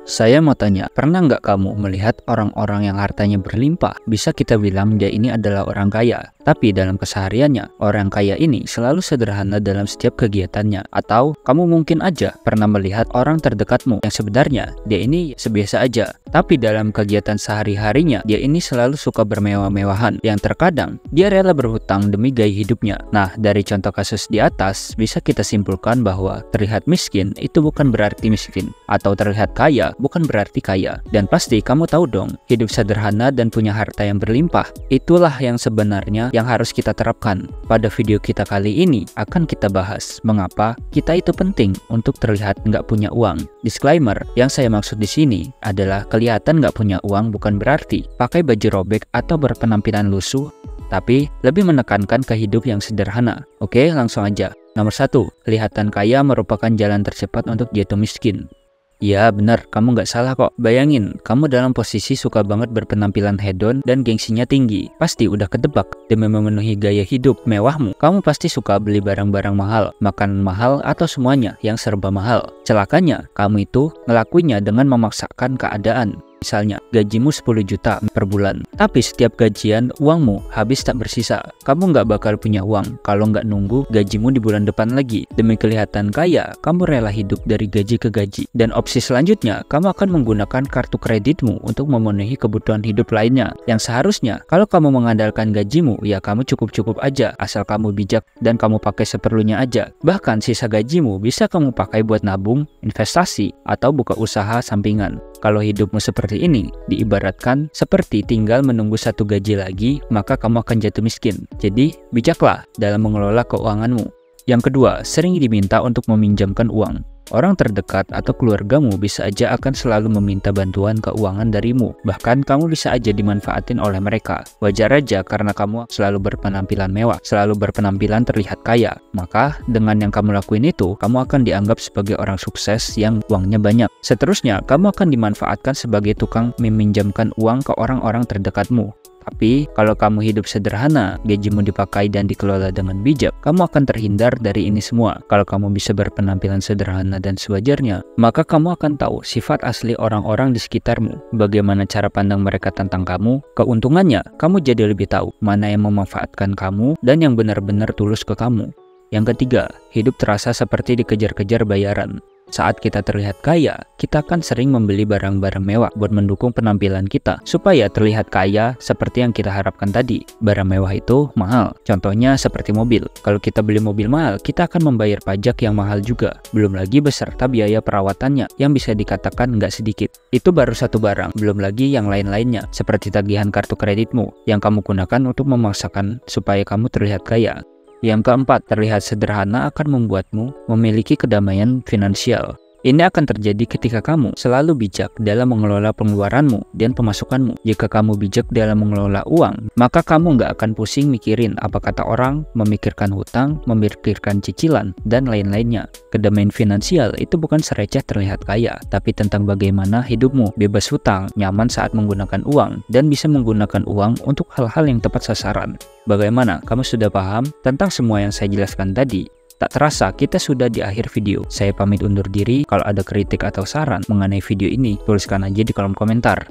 Saya mau tanya, pernah nggak kamu melihat orang-orang yang hartanya berlimpah? Bisa kita bilang dia ini adalah orang kaya, tapi dalam kesehariannya, orang kaya ini selalu sederhana dalam setiap kegiatannya. Atau kamu mungkin aja pernah melihat orang terdekatmu yang sebenarnya dia ini sebiasa aja, tapi dalam kegiatan sehari-harinya, dia ini selalu suka bermewah-mewahan, yang terkadang dia rela berhutang demi gaya hidupnya. Nah, dari contoh kasus di atas, bisa kita simpulkan bahwa terlihat miskin itu bukan berarti miskin, atau terlihat kaya bukan berarti kaya. Dan pasti kamu tahu dong, hidup sederhana dan punya harta yang berlimpah, itulah yang sebenarnya yang harus kita terapkan. Pada video kita kali ini, akan kita bahas mengapa kita itu penting untuk terlihat nggak punya uang. Disclaimer, yang saya maksud di sini adalah kelihatan nggak punya uang bukan berarti pakai baju robek atau berpenampilan lusuh, tapi lebih menekankan ke hidup yang sederhana. Oke, langsung aja. Nomor 1, kelihatan kaya merupakan jalan tercepat untuk jatuh miskin. Ya benar, kamu nggak salah kok. Bayangin, kamu dalam posisi suka banget berpenampilan hedon dan gengsinya tinggi. Pasti udah kedebak, demi memenuhi gaya hidup mewahmu, kamu pasti suka beli barang-barang mahal, makanan mahal, atau semuanya yang serba mahal. Celakanya, kamu itu ngelakuinnya dengan memaksakan keadaan. Misalnya, gajimu 10 juta per bulan, tapi setiap gajian uangmu habis tak bersisa. Kamu nggak bakal punya uang kalau nggak nunggu gajimu di bulan depan lagi. Demi kelihatan kaya, kamu rela hidup dari gaji ke gaji. Dan opsi selanjutnya, kamu akan menggunakan kartu kreditmu untuk memenuhi kebutuhan hidup lainnya. Yang seharusnya, kalau kamu mengandalkan gajimu, ya kamu cukup-cukup aja, asal kamu bijak dan kamu pakai seperlunya aja. Bahkan sisa gajimu bisa kamu pakai buat nabung, investasi, atau buka usaha sampingan. Kalau hidupmu seperti ini, diibaratkan seperti tinggal menunggu satu gaji lagi, maka kamu akan jatuh miskin. Jadi, bijaklah dalam mengelola keuanganmu. Yang kedua, sering diminta untuk meminjamkan uang. Orang terdekat atau keluargamu bisa aja akan selalu meminta bantuan keuangan darimu. Bahkan kamu bisa aja dimanfaatin oleh mereka. Wajar aja karena kamu selalu berpenampilan mewah, selalu berpenampilan terlihat kaya. Maka dengan yang kamu lakuin itu, kamu akan dianggap sebagai orang sukses yang uangnya banyak. Seterusnya, kamu akan dimanfaatkan sebagai tukang meminjamkan uang ke orang-orang terdekatmu. Tapi, kalau kamu hidup sederhana, gajimu dipakai dan dikelola dengan bijak, kamu akan terhindar dari ini semua. Kalau kamu bisa berpenampilan sederhana dan sewajarnya, maka kamu akan tahu sifat asli orang-orang di sekitarmu, bagaimana cara pandang mereka tentang kamu. Keuntungannya, kamu jadi lebih tahu mana yang memanfaatkan kamu dan yang benar-benar tulus ke kamu. Yang ketiga, hidup terasa seperti dikejar-kejar bayaran. Saat kita terlihat kaya, kita akan sering membeli barang-barang mewah buat mendukung penampilan kita, supaya terlihat kaya seperti yang kita harapkan tadi. Barang mewah itu mahal, contohnya seperti mobil. Kalau kita beli mobil mahal, kita akan membayar pajak yang mahal juga. Belum lagi beserta biaya perawatannya, yang bisa dikatakan nggak sedikit. Itu baru satu barang, belum lagi yang lain-lainnya, seperti tagihan kartu kreditmu, yang kamu gunakan untuk memaksakan supaya kamu terlihat kaya. Yang keempat, terlihat sederhana akan membuatmu memiliki kedamaian finansial. Ini akan terjadi ketika kamu selalu bijak dalam mengelola pengeluaranmu dan pemasukanmu. Jika kamu bijak dalam mengelola uang, maka kamu nggak akan pusing mikirin apa kata orang, memikirkan hutang, memikirkan cicilan, dan lain-lainnya. Kedamaian finansial itu bukan sereceh terlihat kaya, tapi tentang bagaimana hidupmu bebas hutang, nyaman saat menggunakan uang, dan bisa menggunakan uang untuk hal-hal yang tepat sasaran. Bagaimana? Kamu sudah paham tentang semua yang saya jelaskan tadi? Tak terasa, kita sudah di akhir video. Saya pamit undur diri. Kalau ada kritik atau saran mengenai video ini, tuliskan aja di kolom komentar.